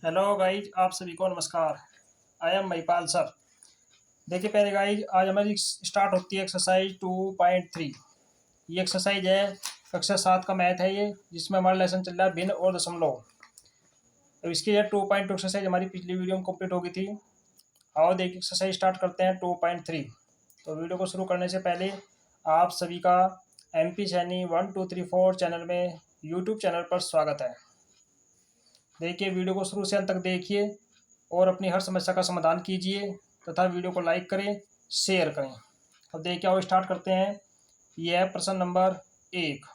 Hello guys, आप सभी को नमस्कार। I am Mahipal sir. देखिए पहले गाइज, आज हमारी स्टार्ट होती है एक्सरसाइज 2.3। ये एक्सरसाइज है, कक्षा 7 का मैथ है ये, जिसमें हमारा लेसन चल रहा है भिन्न और दशमलव। अब इसकी ये 2.2 एक्सरसाइज हमारी पिछली वीडियो में कंप्लीट हो गई थी। आओ देखिए एक्सरसाइज स्टार्ट करते हैं 2.3। तो वीडियो को शुरू करने से पहले आप सभी का MP सैनी 1234 चैनल में यूट्यूब चैनल पर स्वागत है। देखिए वीडियो को शुरू से अंत तक देखिए और अपनी हर समस्या का समाधान कीजिए तथा वीडियो को लाइक करें, शेयर करें। अब देखिए आओ स्टार्ट करते हैं। यह है प्रश्न नंबर 1।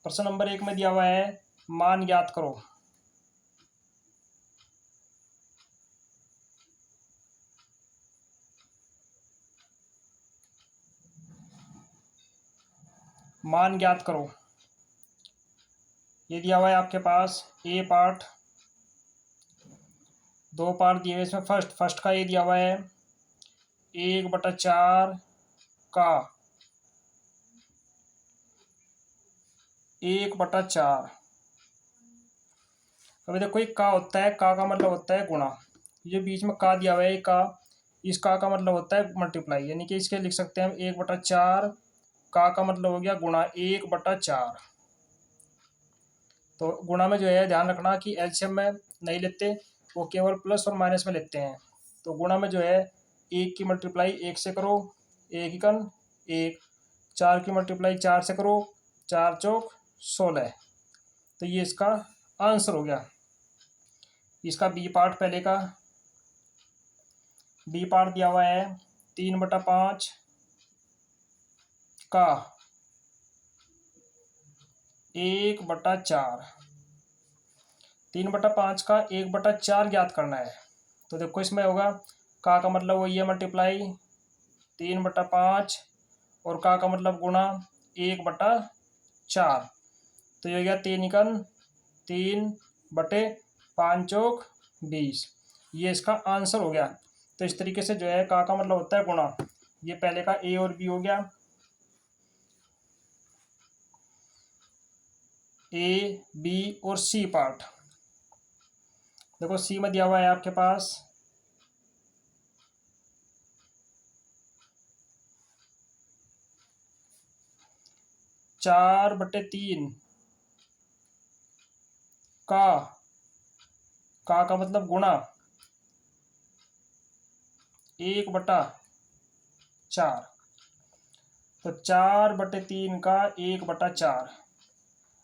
प्रश्न नंबर 1 में दिया हुआ है मान ज्ञात करो। मान ज्ञात करो। ये दिया हुआ है आपके पास ए पार्ट, दो पार्ट दिए हुए। इसमें फर्स्ट का ये दिया हुआ है 1/4 का 1/4। अभी देखो एक का होता है, का मतलब होता है गुणा। ये बीच में का दिया हुआ है का, इस का मतलब होता है मल्टीप्लाई, यानी कि इसके लिख सकते हैं हम 1/4। का मतलब हो गया गुणा 1/4। तो गुणा में जो है ध्यान रखना कि एलसीएम में नहीं लेते, वो केवल प्लस और माइनस में लेते हैं। तो गुणा में जो है एक की मल्टीप्लाई एक से करो, एक इकन एक। चार की मल्टीप्लाई चार से करो, चार चौक 16। तो ये इसका आंसर हो गया। इसका बी पार्ट पहले का, बी पार्ट दिया हुआ है 3/5 का 1/4। 3/5 का 1/4 ज्ञात करना है। तो देखो इसमें होगा का मतलब वही है मल्टीप्लाई 3/5 और का मतलब गुणा 1/4। तो ये हो गया 3 इकन 3/5 चौक 20। ये इसका आंसर हो गया। तो इस तरीके से जो है का मतलब होता है गुणा। ये पहले का ए और बी हो गया। ए बी और सी पार्ट। देखो सी में दिया हुआ है आपके पास 4/3 का मतलब गुणा 1/4। तो 4/3 का 1/4।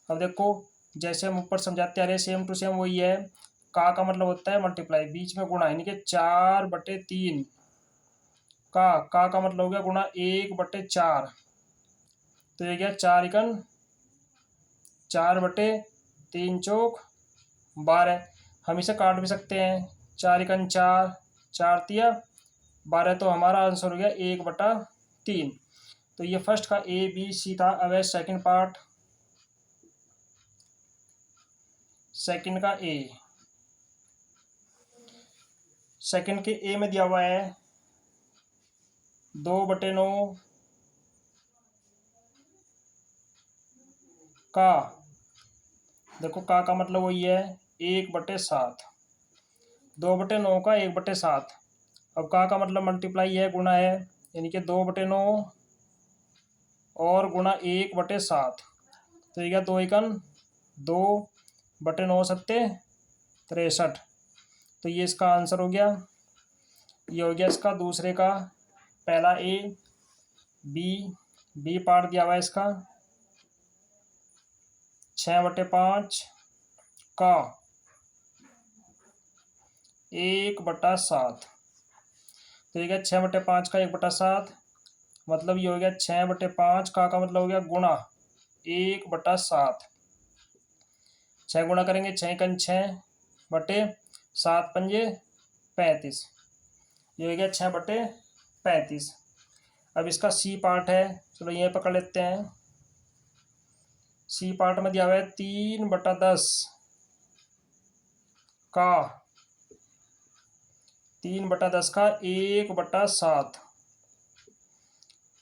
अब देखो जैसे हम ऊपर समझाते आ रहे सेम टू सेम वही है। का मतलब होता है मल्टीप्लाई, बीच में गुणा, यानी कि 4/3 का मतलब हो गया गुणा 1/4। तो ये गया 4 इकन 4/3 चौक 12। हम इसे काट भी सकते हैं, 4 इकन 4, 4 तिया 12। तो हमारा आंसर हो गया 1/3। तो ये फर्स्ट का ए बी सी था। अब है सेकंड पार्ट, सेकंड का ए। सेकंड के ए में दिया हुआ है 2/9 का, देखो का मतलब वही है 1/7। 2/9 का 1/7। अब का मतलब मल्टीप्लाई है, गुणा है, यानी कि 2/9 और गुणा 1/7। तो ये क्या 2 इकन 2/9 सत्ते 63। तो ये इसका आंसर हो गया। ये हो गया इसका दूसरे का पहला ए। बी, बी पार्ट दिया हुआ है इसका 6/5 का 1/7। तो ये गया 6/5 का 1/7। मतलब ये हो गया 6/5 का मतलब हो गया गुणा 1/7। 6 गुणा करेंगे, 6 6 बटे 7 35। ये हो गया 6/35। अब इसका सी पार्ट है, चलो ये पकड़ लेते हैं। सी पार्ट में दिया हुआ है 3/10 का 3/10 का 1/7।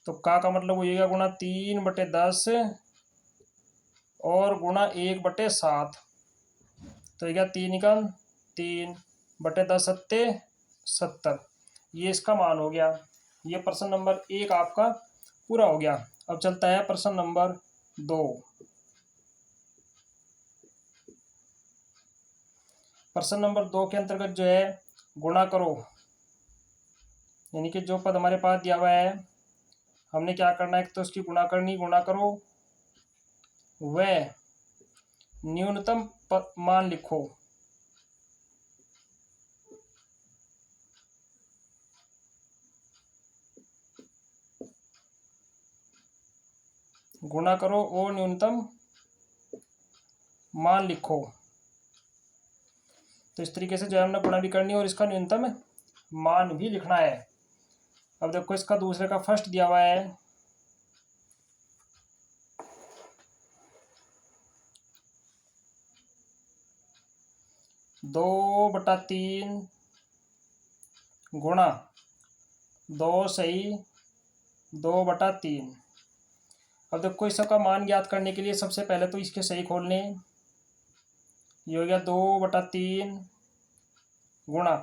तो का मतलब हो जाएगा गुणा 3/10 और गुणा 1/7। तो क्या 3×3 बटे 10×7 ये इसका मान हो गया। ये प्रश्न नंबर 1 आपका पूरा हो गया। अब चलता है प्रश्न नंबर 2। प्रश्न नंबर 2 के अंतर्गत जो है गुणा करो, यानी कि जो पद हमारे पास दिया हुआ है हमने क्या करना है, तो उसकी गुणा करो वह न्यूनतम मान लिखो। गुणा करो और न्यूनतम मान लिखो। तो इस तरीके से जो है हमने गुणा भी करनी है और इसका न्यूनतम मान भी लिखना है। अब देखो इसका दूसरे का फर्स्ट दिया हुआ है 2/3 गुणा 2 सही 2/3। अब देखो इसका मान ज्ञात करने के लिए सबसे पहले तो इसके सही खोलने, ये हो गया 2/3 गुणा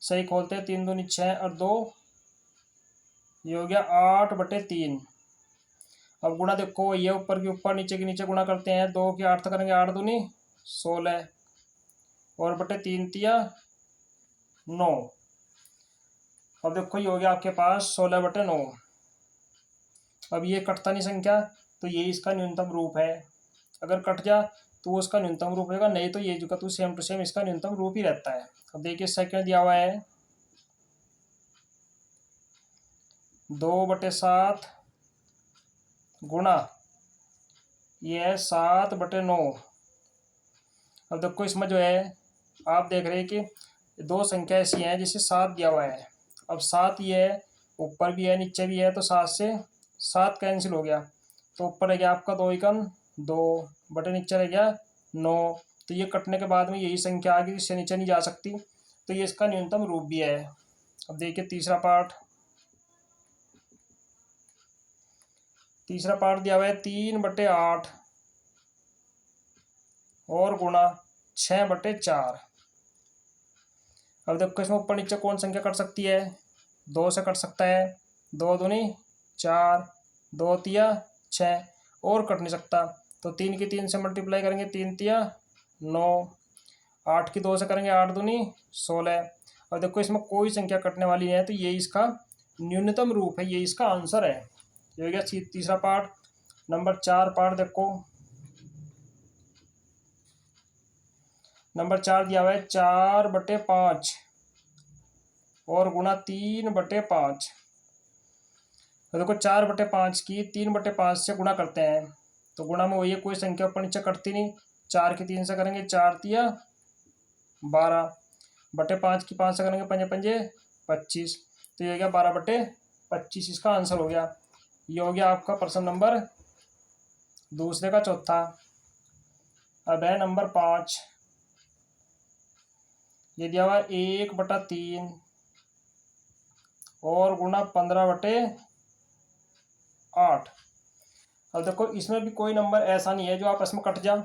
सही खोलते हैं 3 दूनी 6 और 2, ये हो गया 8/3। अब गुणा देखो ये ऊपर के ऊपर नीचे के नीचे गुणा करते हैं, 2 के 8 तक करेंगे 8 दूनी 16 और बटे 3 तिया 9। अब देखो ये हो गया आपके पास 16/9। अब ये कटता नहीं संख्या, तो ये इसका न्यूनतम रूप है। अगर कट जा तो उसका न्यूनतम रूप होगा, नहीं तो ये जो का तो सेम टू सेम इसका न्यूनतम रूप ही रहता है। अब देखिए सेकंड दिया हुआ है 2/7 गुणा ये है 7/9। अब देखो इसमें जो है आप देख रहे हैं कि दो संख्या ऐसी हैं जिसे 7 दिया हुआ है। अब 7 ये है, ऊपर भी है नीचे भी है, तो 7 से 7 कैंसिल हो गया, तो ऊपर रह गया आपका 2×2 बटे नीचे रह गया 9। तो ये कटने के बाद में यही संख्या आ गई, इससे नीचे नहीं जा सकती, तो ये इसका न्यूनतम रूप भी है। अब देखिए तीसरा पार्ट दिया हुआ है 3/8 और गुणा 6/4। अब देखो इसमें ऊपर नीचे कौन संख्या कट सकती है, 2 से कट सकता है, 2 दूनी 4 2 तिया 6 और कट नहीं सकता, तो 3 की 3 से मल्टीप्लाई करेंगे 3 तिया 9, 8 की 2 से करेंगे 8 दूनी 16। और देखो इसमें कोई संख्या कटने वाली है, तो ये इसका न्यूनतम रूप है, ये इसका आंसर है। ये हो गया तीसरा पार्ट। नंबर 4 पार्ट देखो, नंबर 4 दिया हुआ है 4/5 और गुणा 3/5। तो देखो 4/5 की 3/5 से गुणा करते हैं, तो गुणा में वही है, कोई संख्या ऊपर नीचे कटती नहीं। 4 की 3 से करेंगे 4 तिया 12 बटे 5 की 5 से करेंगे 5 पंजे 25, तो ये हो गया 12/25 इसका आंसर हो गया। ये हो गया आपका प्रश्न नंबर दूसरे का चौथा। अब है नंबर 5, ये दिया हुआ 1/3 और गुणा 15/8। अब देखो इसमें भी कोई नंबर ऐसा नहीं है जो आपस में कट जा,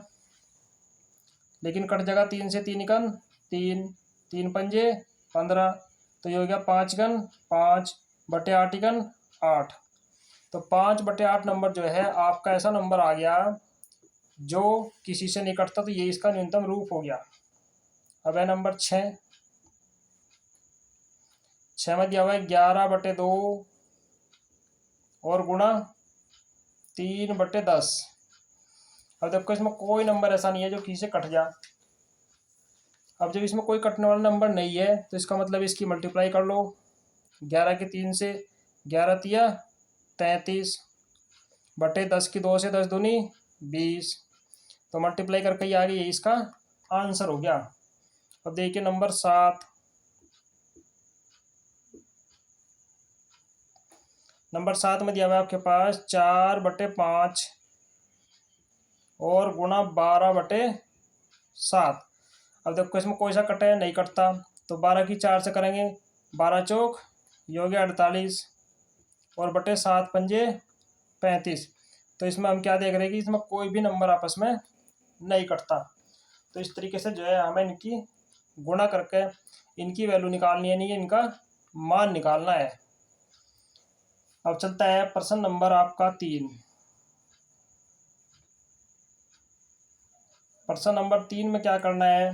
लेकिन कट जाएगा 3 से 3×3 3 पंजे 15, तो ये हो गया 5×5 बटे 8×8। तो 5/8 नंबर जो है आपका ऐसा नंबर आ गया जो किसी से नहीं कटता, तो ये इसका न्यूनतम रूप हो गया। अब है नंबर 6 में दिया हुआ है 11/2 और गुणा 3/10। अब देखो इसमें कोई नंबर ऐसा नहीं है जो किसी से कट जा। अब जब इसमें कोई कटने वाला नंबर नहीं है, तो इसका मतलब इसकी मल्टीप्लाई कर लो। 11 की 3 से 11 तिया 33 बटे 10 की 2 से 10 दूनी 20, तो मल्टीप्लाई करके ये आ गई, इसका आंसर हो गया। अब देखिए नंबर 7, नंबर 7 में दिया हुआ है आपके पास 4/5 और गुणा 12/7। अब देखो इसमें कोई सा कटा है, नहीं कटता, तो 12 की 4 से करेंगे 12 चौक ये हो गया 48 और बटे 7 पंजे 35। तो इसमें हम क्या देख रहे हैं कि इसमें कोई भी नंबर आपस में नहीं कटता। तो इस तरीके से जो है हमें इनकी गुणा करके इनकी वैल्यू निकालनी है, नहीं इनका मान निकालना है। अब चलता है प्रश्न नंबर आपका 3। प्रश्न नंबर 3 में क्या करना है,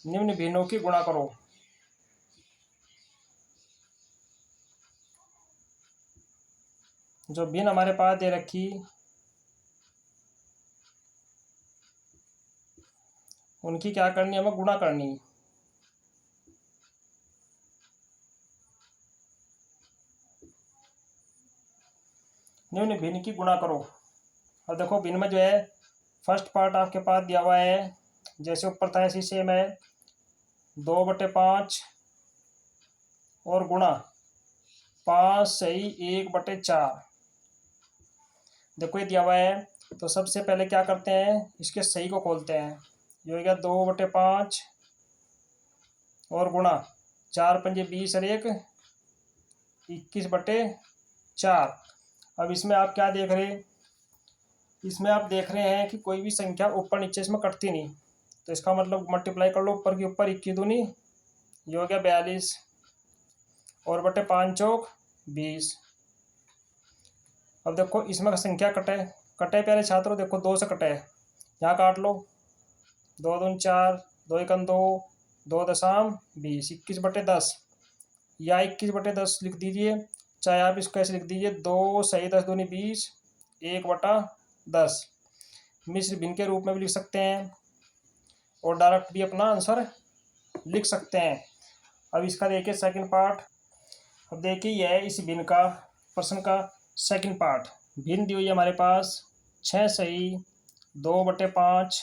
निम्न भिन्नों की गुणा करो। जो भिन्न हमारे पास दे रखी उनकी क्या करनी है, हमें गुणा करनी। निम्न भिन्न की गुणा करो। और देखो भिन्न में जो है फर्स्ट पार्ट आपके पास दिया हुआ है, जैसे ऊपर था ऐसी सेम है, 2/5 और गुणा 5 सही 1/4। देखो ये दिया हुआ है, तो सबसे पहले क्या करते हैं, इसके सही को खोलते हैं। ये हो गया 2/5 और गुणा 4 पंजे 20 और 1 21/4। अब इसमें आप क्या देख रहे हैं, इसमें आप देख रहे हैं कि कोई भी संख्या ऊपर नीचे इसमें कटती नहीं, तो इसका मतलब मल्टीप्लाई कर लो ऊपर के ऊपर, 21 दूनी ये हो गया 42 और बटे 5 चौक 20। अब देखो इसमें संख्या कटे कटे प्यारे छात्रों, देखो 2 से कटे, यहाँ काट लो, 2 दूनी 4, 2 एकम 2, 2 दशम 20, 21/10 या 21/10 लिख दीजिए, चाहे आप इसको ऐसे लिख दीजिए 2 सही 10 दूनी 20 1/10। मिश्र भिन्न के रूप में भी लिख सकते हैं और डायरेक्ट भी अपना आंसर लिख सकते हैं। अब इसका देखिए सेकंड पार्ट। अब देखिए यह है इस भिन्न का प्रश्न का सेकंड पार्ट। भिन्न दी हुई है हमारे पास 6 सही 2/5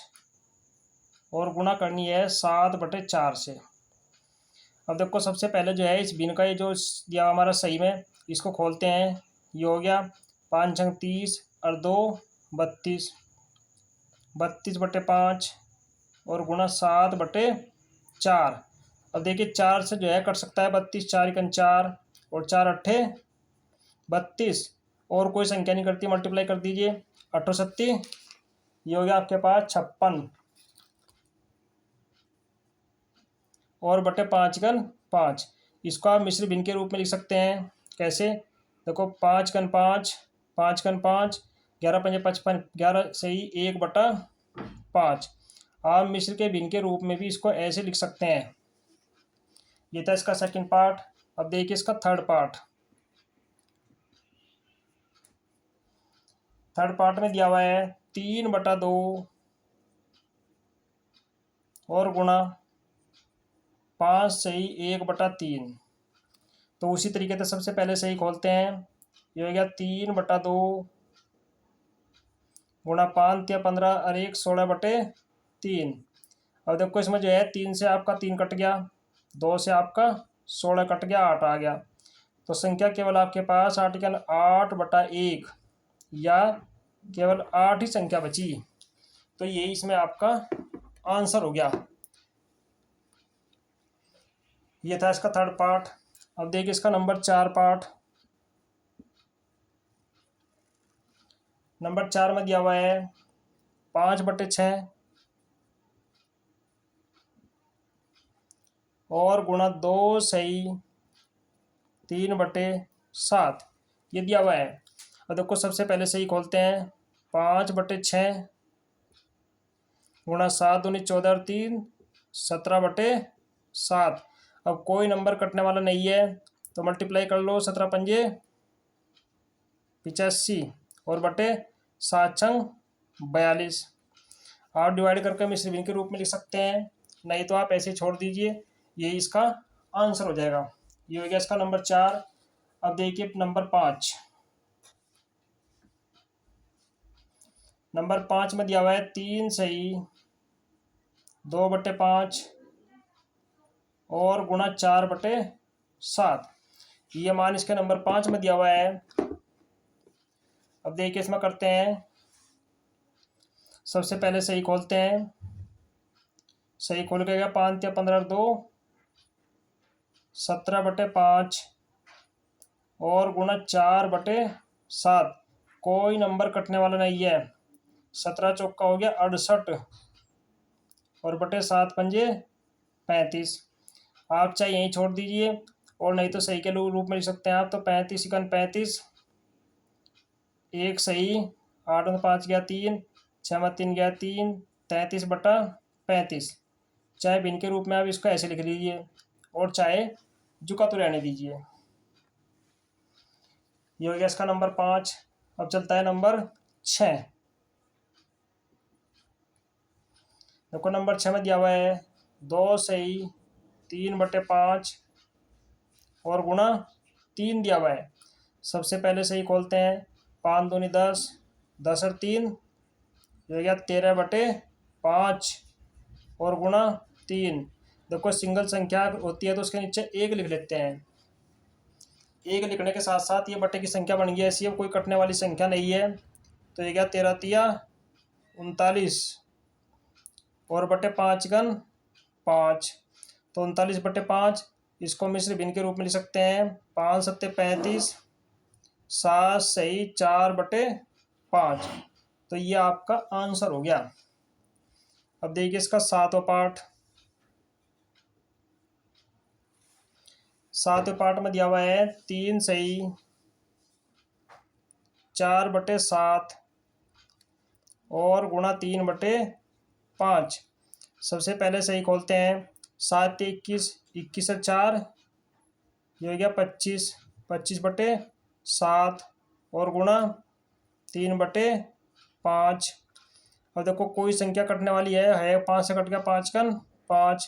और गुणा करनी है 7/4 से। अब देखो सबसे पहले जो है इस भिन्न का ये जो दिया हमारा सही में, इसको खोलते हैं। ये हो गया 5 छंग 30 और 2 32, 32/5 और गुणा 7/4। अब देखिए 4 से जो है कट सकता है 32, 4 एकम 4 और 4 अट्ठे 32, और कोई संख्या नहीं करती, मल्टीप्लाई कर दीजिए 8 ये हो गया आपके पास 56 और बटे 5 एकम 5। इसको आप मिश्र भिन्न के रूप में लिख सकते हैं। कैसे, देखो 5 एकम 5, 5 एकम 5, 11 पंजे 55, 11 सही 1/5। आप मिश्र के भिन्न के रूप में भी इसको ऐसे लिख सकते हैं। ये था इसका सेकंड पार्ट। अब देखिए इसका थर्ड पार्ट। थर्ड पार्ट में दिया हुआ है 3/2 और गुणा 5 सही 1/3। तो उसी तरीके से सबसे पहले सही खोलते हैं। ये हो गया 3/2 गुणा 5 या 15 और 1 16/3। अब देखो इसमें जो है 3 से आपका 3 कट गया, 2 से आपका 16 कट गया, 8 आ गया। तो संख्या केवल आपके पास 8/1 या केवल 8 ही संख्या बची। तो यही इसमें आपका आंसर हो गया। ये था इसका थर्ड पार्ट। अब देखिए इसका नंबर 4 पार्ट। नंबर 4 में दिया हुआ है 5/6 और गुणा 2 सही 3/7 ये दिया हुआ है। और देखो सबसे पहले सही खोलते हैं। 5/6 गुणा 7 दूनी 14 और 3 17/7। अब कोई नंबर कटने वाला नहीं है, तो मल्टीप्लाई कर लो, 17 पंजे 85 और बटे 7 छंग 42। आप डिवाइड करके मिश्र भिन्न के रूप में लिख सकते हैं, नहीं तो आप ऐसे छोड़ दीजिए, यही इसका आंसर हो जाएगा। ये हो गया इसका नंबर 4। अब देखिए नंबर 5। नंबर 5 में दिया हुआ है 3 सही 2/5 और गुणा 4/7। ये मान इसके नंबर 5 में दिया हुआ है। अब देखिए इसमें करते हैं। सबसे पहले सही खोलते हैं। सही खोल के गया 5 या 15 2 17/5 और गुणा 4/7। कोई नंबर कटने वाला नहीं है। 17 चौका हो गया 68 और बटे 7×5 = 35। आप चाहे यहीं छोड़ दीजिए और नहीं तो सही के रूप में लिख सकते हैं आप। तो 35×35, एक सही, 8×5 गया 3, 6×3 गया 3, 33/35। चाहे भिन्न के रूप में आप इसको ऐसे लिख लीजिए और चाहे झुका तो रहने दीजिए। ये हो गया इसका नंबर 5। अब चलता है नंबर 6। देखो नंबर 6 में दिया हुआ है 2 सही, 3/5 और गुणा 3 दिया हुआ है। सबसे पहले सही खोलते हैं, 5 दूनी 10, 10 और 3 हो गया 13/5 और गुणा 3। देखो सिंगल संख्या होती है तो उसके नीचे 1 लिख लेते हैं। 1 लिखने के साथ साथ ये बटे की संख्या बन गई ऐसी, अब कोई कटने वाली संख्या नहीं है। तो ये गया 13×3 = 39 और बटे 5×5 तो 39/5। इसको मिश्र भिन्न के रूप में लिख सकते हैं, 5×7 = 35, 7 सही, 4/5। तो ये आपका आंसर हो गया। अब देखिए इसका 7वां पार्ट। 7वें पार्ट में दिया हुआ है 3 सही, 4/7 और गुणा 3/5। सबसे पहले सही खोलते हैं, 7 21, 21 और 4 ये हो गया 25, 25/7 और गुणा 3/5। अब देखो कोई संख्या कटने वाली है 5 से कट गया, 5×5,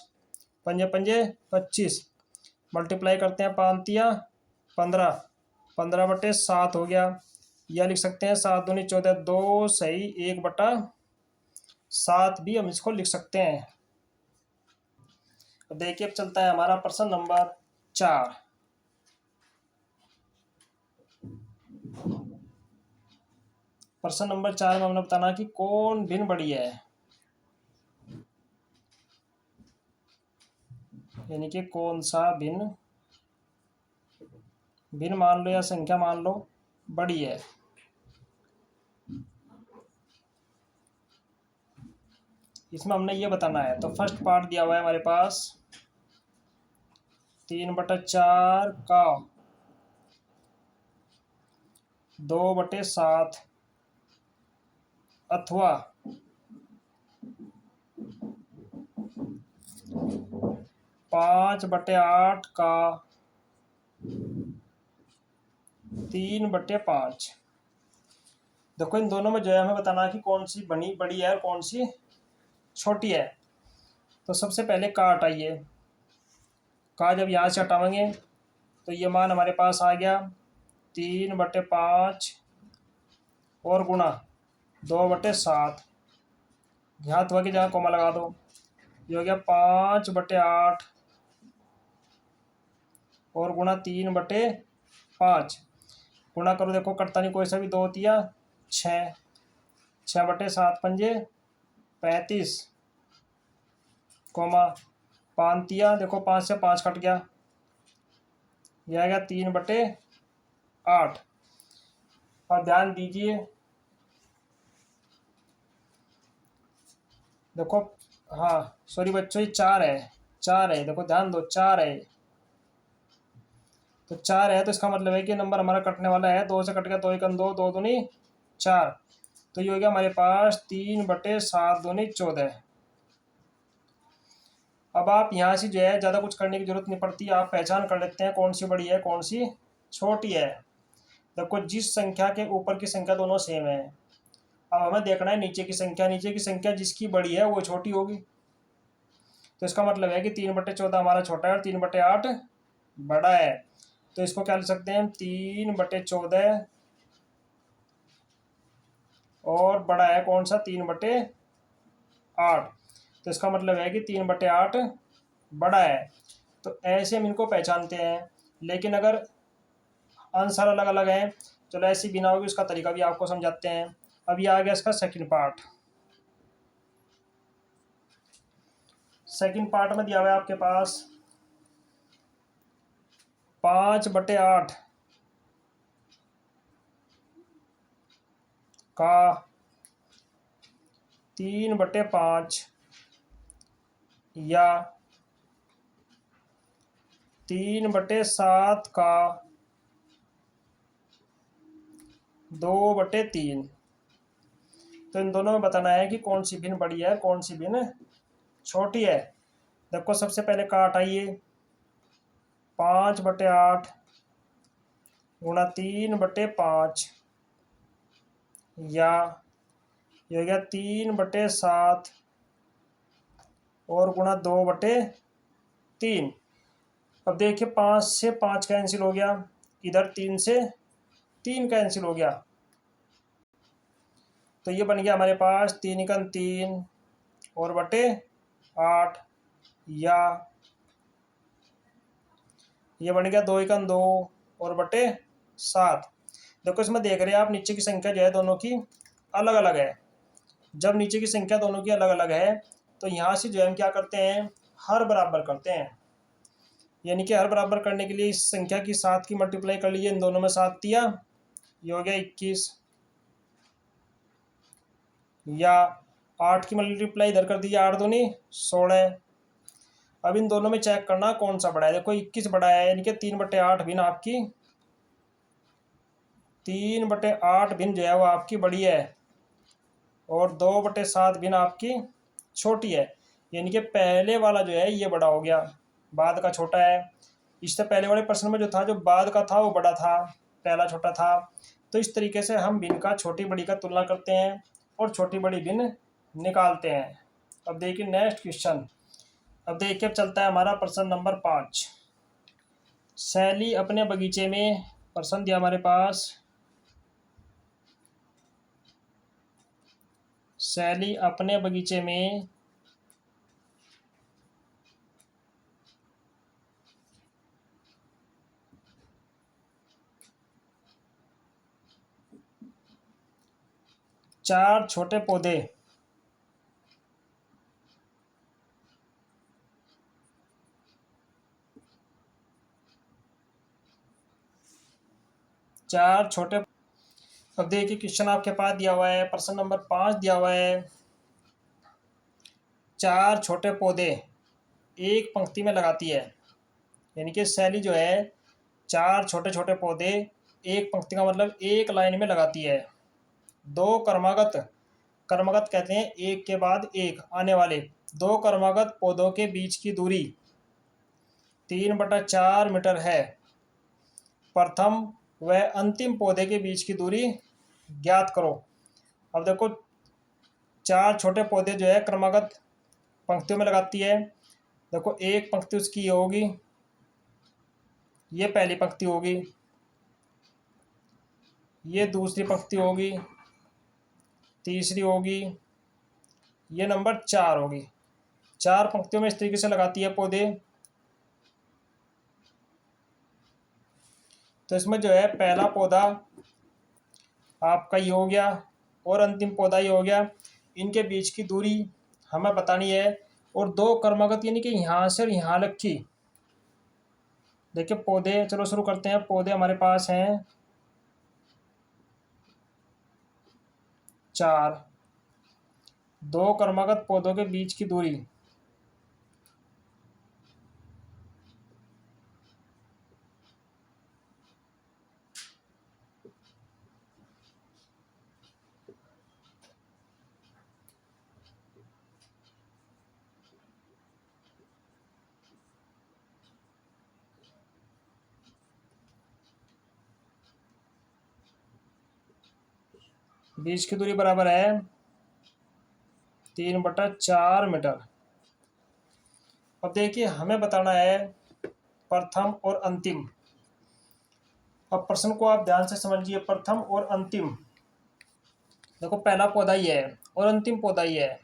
5×5 = 25। मल्टीप्लाई करते हैं, 5×3 = 15, 15/7 हो गया। या लिख सकते हैं 7 दूनी 14, 2 सही, 1/7 भी हम इसको लिख सकते हैं। तो देखिए अब चलता है हमारा प्रश्न नंबर 4। प्रश्न नंबर 4 में हमने बताना कि कौन भिन्न बड़ी है, यानी कि कौन सा भिन्न मान लो या संख्या मान लो बड़ी है। इसमें हमने ये बताना है। तो फर्स्ट पार्ट दिया हुआ है हमारे पास 3/4 का 2/7 अथवा 5/8 का 3/5। देखो इन दोनों में जो है हमें बताना है कि कौन सी बड़ी है और कौन सी छोटी है। तो सबसे पहले का हटाइए। का जब यहाँ से हटाएंगे तो ये मान हमारे पास आ गया 3/5 और गुणा 2/7। घात हुआ की जगह कोमा लगा दो, ये हो गया 5/8 और गुणा 3/5। गुणा करो, देखो कटता नहीं कोई सा भी, 2 तिया 6, 6/7 = 35 कोमा 5 तिया, देखो 5 से 5 कट गया, यह आ गया 3/8। और ध्यान दीजिए, देखो हाँ सॉरी बच्चों, ये 4 है, 4 है, देखो ध्यान दो 4 है। तो 4 है तो इसका मतलब है कि नंबर हमारा कटने वाला है, 2 से कट गया, 2 × 2, 2 दूनी 4। तो ये हो गया हमारे पास 3/7 दूनी 14। अब आप यहाँ से जो है ज़्यादा कुछ करने की जरूरत नहीं पड़ती, आप पहचान कर लेते हैं कौन सी बड़ी है कौन सी छोटी है। देखो जिस संख्या के ऊपर की संख्या दोनों सेम है, अब हमें देखना है नीचे की संख्या। नीचे की संख्या जिसकी बड़ी है वो छोटी होगी। तो इसका मतलब है कि 3/14 हमारा छोटा है और 3/8 बड़ा है। तो इसको क्या लिख सकते हैं, 3/14 और बड़ा है कौन सा, 3/8। तो इसका मतलब है कि 3/8 बड़ा है। तो ऐसे हम इनको पहचानते हैं। लेकिन अगर आंसर अलग अलग है, चलो ऐसी बिना होगी उसका तरीका भी आपको समझाते हैं। अब ये आ गया इसका सेकंड पार्ट। सेकंड पार्ट में दिया हुआ है आपके पास 5/8 का 3/5 या 3/7 का 2/3। तो इन दोनों में बताना है कि कौन सी भिन्न बड़ी है, कौन सी भिन्न छोटी है। देखो सबसे पहले काट आइए, 5/8 गुणा 3/5 या ये हो गया 3/7 और गुणा 2/3। अब देखिए 5 से 5 कैंसिल हो गया, इधर 3 से 3 कैंसिल हो गया, तो ये बन गया हमारे पास 3×3 और बटे 8 या ये बन गया 2×2 और बटे 7। देखो इसमें देख रहे हैं आप, नीचे की संख्या जो है दोनों की अलग अलग है। जब नीचे की संख्या दोनों की अलग अलग है तो यहाँ से जो है हम क्या करते हैं, हर बराबर करते हैं। यानी कि हर बराबर करने के लिए इस संख्या की 7 की मल्टीप्लाई कर लीजिए, इन दोनों में 7 दिया, ये हो गया 21, या 8 की मल्टीप्लाई इधर कर दीजिए, 8 दूनी 16। अब इन दोनों में चेक करना कौन सा बड़ा है। देखो 21 बड़ा है, यानी कि 3/8 भिन्न आपकी 3/8 भिन्न जो है वो आपकी बड़ी है और 2/7 भिन्न आपकी छोटी है। यानी कि पहले वाला जो है ये बड़ा हो गया, बाद का छोटा है। इससे पहले वाले प्रश्न में जो था, जो बाद का था वो बड़ा था, पहला छोटा था। तो इस तरीके से हम भिन्न का छोटी बड़ी का तुलना करते हैं और छोटी बड़ी भिन्न निकालते हैं। अब देखिए नेक्स्ट क्वेश्चन। अब देखिए चलता है हमारा प्रश्न नंबर 5। सैली अपने बगीचे में, प्रश्न दिया हमारे पास, सैली अपने बगीचे में चार छोटे पौधे चार छोटे। अब देखिए क्वेश्चन आपके पास दिया हुआ है, प्रश्न नंबर 5 दिया हुआ है, चार छोटे पौधे एक पंक्ति में लगाती है। यानी कि सैली जो है चार छोटे छोटे पौधे एक पंक्ति का मतलब एक लाइन में लगाती है। दो क्रमागत, क्रमागत कहते हैं एक के बाद एक आने वाले, दो क्रमागत पौधों के बीच की दूरी 3/4 मीटर है। प्रथम व अंतिम पौधे के बीच की दूरी ज्ञात करो। अब देखो चार छोटे पौधे जो है क्रमागत पंक्तियों में लगाती है। देखो एक पंक्ति उसकी ये होगी, ये पहली पंक्ति होगी, ये दूसरी पंक्ति होगी, तीसरी होगी, ये नंबर 4 होगी। चार पंक्तियों में इस तरीके से लगाती है पौधे। तो इसमें जो है पहला पौधा आपका ये हो गया और अंतिम पौधा ये हो गया, इनके बीच की दूरी हमें बतानी है। और दो क्रमागत यानी कि यहाँ से और यहाँ तक की। देखिए पौधे, चलो शुरू करते हैं। पौधे हमारे पास हैं 4, दो क्रमागत पौधों के बीच की दूरी बीच की दूरी बराबर है 3/4 मीटर। अब देखिए हमें बताना है प्रथम और अंतिम। अब प्रश्न को आप ध्यान से समझिए, प्रथम और अंतिम। देखो पहला पौधा ही है और अंतिम पौधा ही है,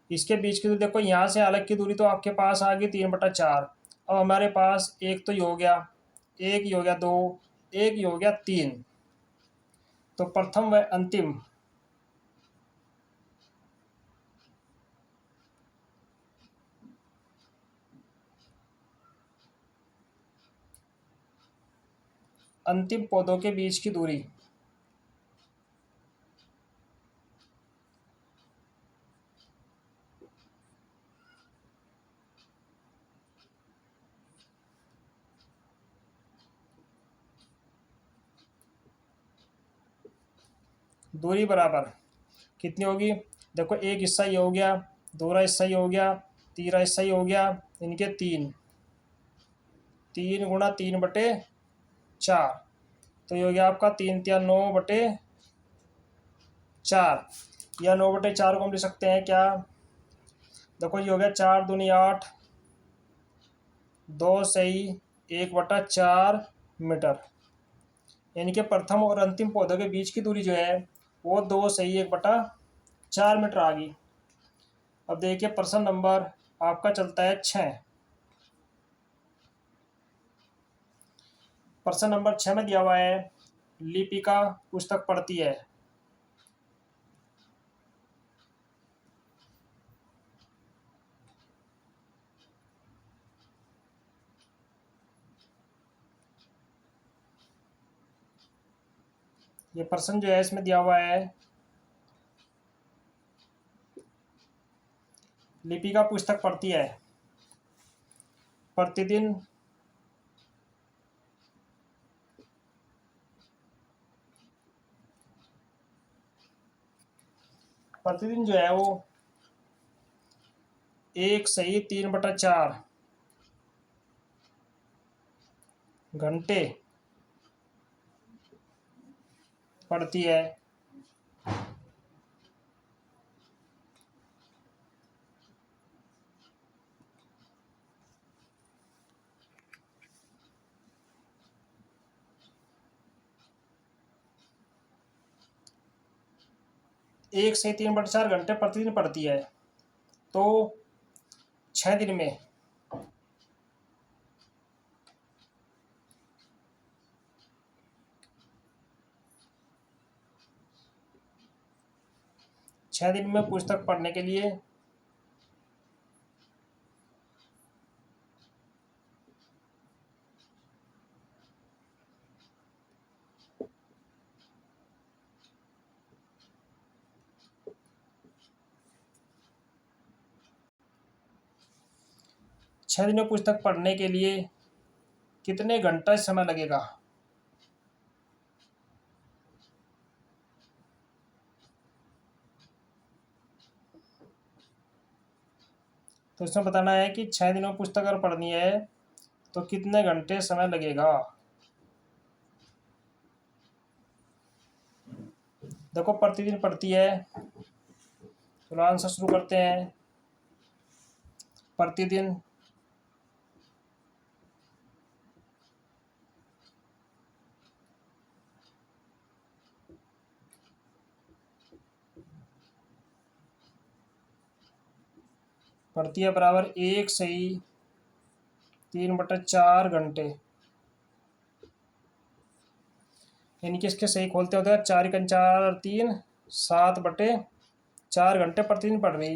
इसके बीच की दूरी देखो, यहाँ से अलग की दूरी तो आपके पास आ गई 3/4। अब हमारे पास एक तो ये हो गया, एक ये हो गया 2, एक ये हो गया 3। तो प्रथम व अंतिम अंतिम पौधों के बीच की दूरी दूरी बराबर कितनी होगी? देखो एक हिस्सा ये हो गया, दूसरा हिस्सा ये हो गया, तीसरा हिस्सा ये हो गया, इनके 3, 3 गुणा 3/4, तो ये हो गया आपका 3×9/4, या 9/4 को हम लिख सकते हैं क्या? देखो ये हो गया 4 दूनी 8, 2 सही 1/4 मीटर, यानी कि प्रथम और अंतिम पौधों के बीच की दूरी जो है वो 2 सही 1/4 मीटर आ गई। अब देखिए प्रश्न नंबर आपका चलता है 6। प्रश्न नंबर 6 में दिया हुआ है लिपिका पुस्तक पढ़ती है। ये प्रश्न जो है इसमें दिया हुआ है लिपिका पुस्तक पढ़ती है, प्रतिदिन जो है वो 1 सही 3/4 घंटे पढ़ती है। एक से 3/4 घंटे प्रतिदिन पढ़ती है, तो 6 दिन में 6 दिन में पुस्तक पढ़ने के लिए छः दिन में पुस्तक पढ़ने के लिए कितने घंटा समय लगेगा? तो इसमें बताना है कि 6 दिनों में पुस्तक अगर पढ़नी है तो कितने घंटे समय लगेगा। देखो प्रतिदिन पढ़ती है, चलो आंसर शुरू करते हैं। प्रतिदिन पढ़ती है बराबर 1 सही 3/4 घंटे, यानी कि इसके सही खोलते होते हैं 4×4 = 7/4 घंटे प्रतिदिन पढ़ रही।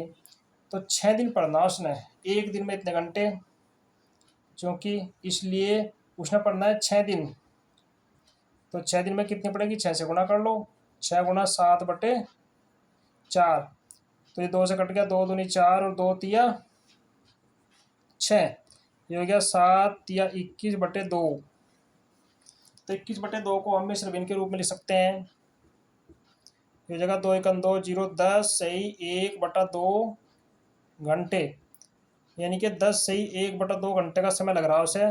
तो 6 दिन पढ़ना उसने, एक दिन में इतने घंटे, क्योंकि इसलिए उसने पढ़ना है 6 दिन। तो 6 दिन में कितनी पड़ेगी? 6 से गुणा कर लो, 6 गुणा 7/4, तो ये 2 से कट गया, 2 दूनी 4 और 2 तिया 6, ये हो गया 7 या 21/2। तो 21/2 को हम मिश्र भिन्न के रूप में लिख सकते हैं। ये जगह 2 × 2 0 10 सही 1/2 घंटे, यानी कि 10 सही 1/2 घंटे का समय लग रहा है उसे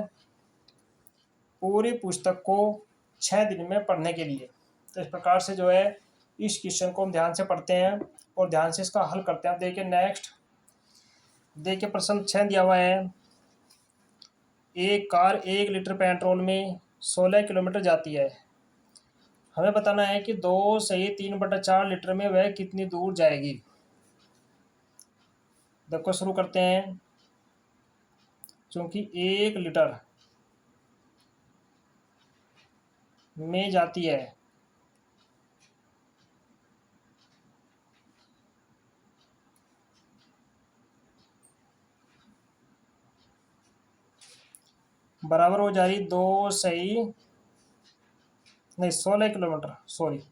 पूरी पुस्तक को 6 दिन में पढ़ने के लिए। तो इस प्रकार से जो है इस क्वेश्चन को हम ध्यान से पढ़ते हैं और ध्यान से इसका हल करते हैं। अब देखिए नेक्स्ट, देखिए प्रश्न 6 दिया हुआ है एक कार 1 लीटर पेट्रोल में 16 किलोमीटर जाती है। हमें बताना है कि 2 सही 3/4 लीटर में वह कितनी दूर जाएगी। देखो शुरू करते हैं, क्योंकि 1 लीटर में जाती है बराबर हो जा रही 2 सही नहीं 16 किलोमीटर, सॉरी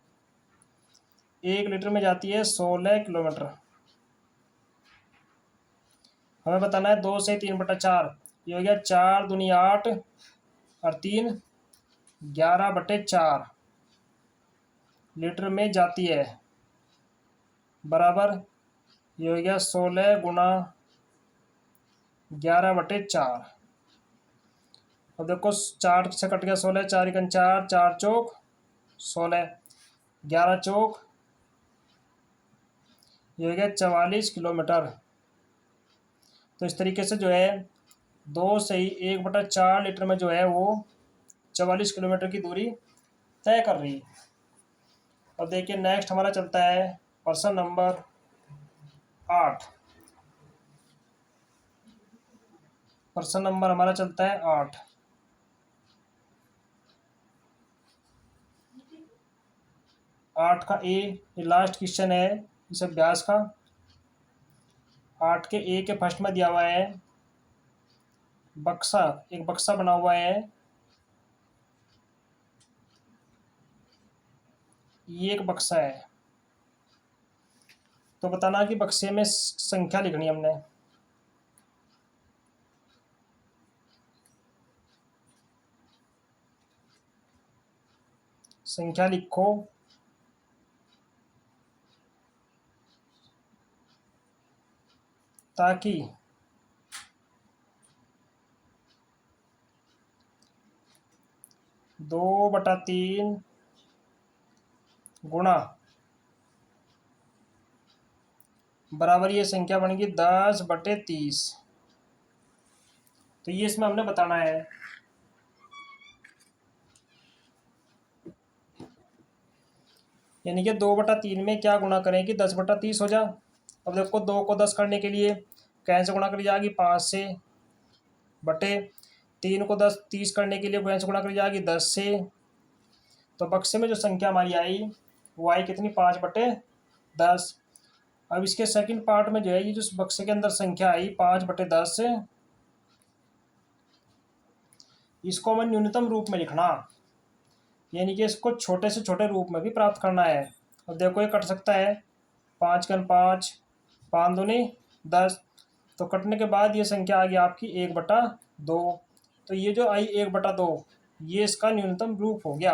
1 लीटर में जाती है 16 किलोमीटर। हमें बताना है 2 से 3/4, ये हो गया 4 दूनी 8 और 3 11/4, लीटर में जाती है, बराबर ये हो गया 16 गुना 11/4। अब देखो 4 से कट गया 16, 4 एकन 4, 4 चौक 16, 11 चौक ये हो गया 44 किलोमीटर। तो इस तरीके से जो है 2 से 1/4 लीटर में जो है वो 44 किलोमीटर की दूरी तय कर रही है। अब देखिए नेक्स्ट हमारा चलता है प्रश्न नंबर 8। प्रश्न नंबर हमारा चलता है 8। 8 का ये लास्ट क्वेश्चन है इस अभ्यास का। 8 के ए के फर्स्ट में दिया हुआ है बक्सा, एक बक्सा बना हुआ है, ये एक बक्सा है। तो बताना कि बक्से में संख्या लिखनी है हमने। संख्या लिखो ताकि 2/3 गुणा बराबर ये संख्या बनेगी 10/30। तो ये इसमें हमने बताना है। यानी कि 2/3 में क्या गुणा करें कि 10/30 हो जा। अब देखो 2 को 10 करने के लिए कैसे गुणा करी जाएगी 5 से, बटे 3 को 30 करने के लिए कैसे गुणा करी जाएगी 10 से। तो बक्से में जो संख्या हमारी आई वो आई कितनी 5/10। अब इसके सेकंड पार्ट में जो है ये जो बक्से के अंदर संख्या आई 5/10, इसको हमें न्यूनतम रूप में लिखना, यानी कि इसको छोटे से छोटे रूप में भी प्राप्त करना है। अब देखो ये कट सकता है 5×5, 5×2 = 10। तो कटने के बाद ये संख्या आ गई आपकी 1/2। तो ये जो आई 1/2 ये इसका न्यूनतम रूप हो गया।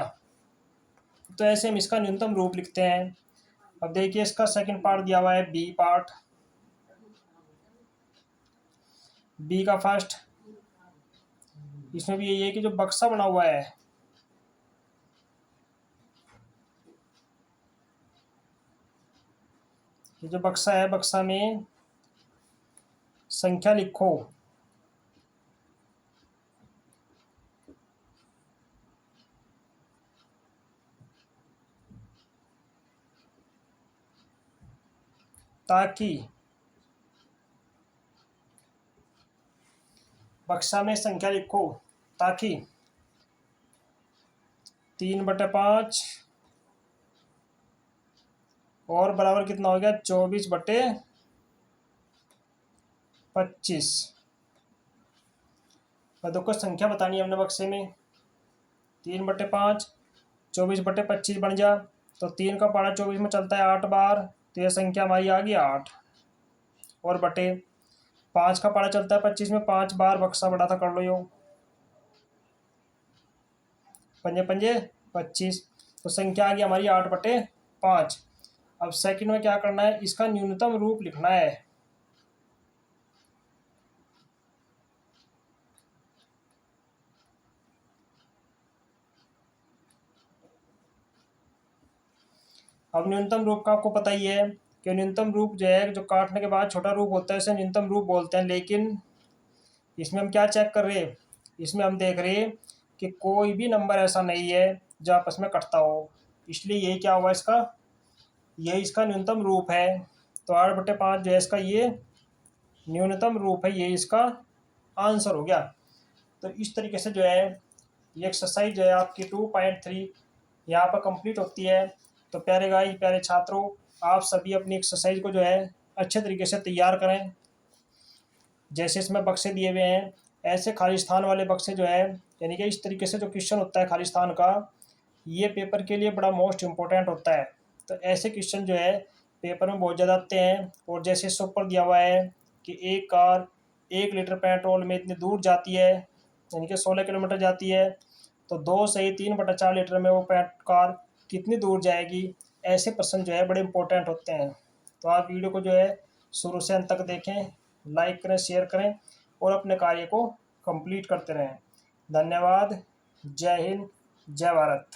तो ऐसे हम इसका न्यूनतम रूप लिखते हैं। अब देखिए इसका सेकंड पार्ट दिया हुआ है बी पार्ट। बी का फर्स्ट, इसमें भी यही है कि जो बक्सा बना हुआ है ये जो बक्सा है बक्सा में संख्या लिखो ताकि बक्सा में संख्या लिखो ताकि 3/5 और बराबर कितना हो गया 24/25। और देखो संख्या बतानी है हमने बक्से में 3/5 24/25 बन जा। तो 3 का पारा 24 में चलता है 8 बार, तो यह संख्या हमारी आ गई 8। और बटे 5 का पारा चलता है 25 में 5 बार, बक्सा बड़ा था कर लो यो 5×5 = 25। तो संख्या आ गई हमारी 8/5। अब सेकंड में क्या करना है इसका न्यूनतम रूप लिखना है। अब न्यूनतम रूप का आपको पता ही है कि न्यूनतम रूप जो है जो काटने के बाद छोटा रूप होता है उसे न्यूनतम रूप बोलते हैं। लेकिन इसमें हम क्या चेक कर रहे हैं, इसमें हम देख रहे हैं कि कोई भी नंबर ऐसा नहीं है जो आपस में कटता हो, इसलिए ये क्या हुआ इसका, ये इसका न्यूनतम रूप है। तो 8/5 जो है इसका ये न्यूनतम रूप है, ये इसका आंसर हो गया। तो इस तरीके से जो है ये एक्सरसाइज जो है आपकी 2.3 यहाँ पर कंप्लीट होती है। तो प्यारे भाई प्यारे छात्रों, आप सभी अपनी एक्सरसाइज को जो है अच्छे तरीके से तैयार करें। जैसे इसमें बक्से दिए हुए हैं ऐसे खालिस्तान वाले बक्से जो है, यानी कि इस तरीके से जो क्वेश्चन होता है खालिस्तान का, ये पेपर के लिए बड़ा मोस्ट इम्पोर्टेंट होता है। तो ऐसे क्वेश्चन जो है पेपर में बहुत ज़्यादा आते हैं। और जैसे इससे ऊपर दिया हुआ है कि एक कार 1 लीटर पेट्रोल में इतनी दूर जाती है, यानी कि 16 किलोमीटर जाती है, तो 2 से 3/4 लीटर में वो कार कितनी दूर जाएगी, ऐसे प्रश्न जो है बड़े इंपॉर्टेंट होते हैं। तो आप वीडियो को जो है शुरू से अंत तक देखें, लाइक करें, शेयर करें और अपने कार्य को कंप्लीट करते रहें। धन्यवाद। जय हिंद, जय भारत।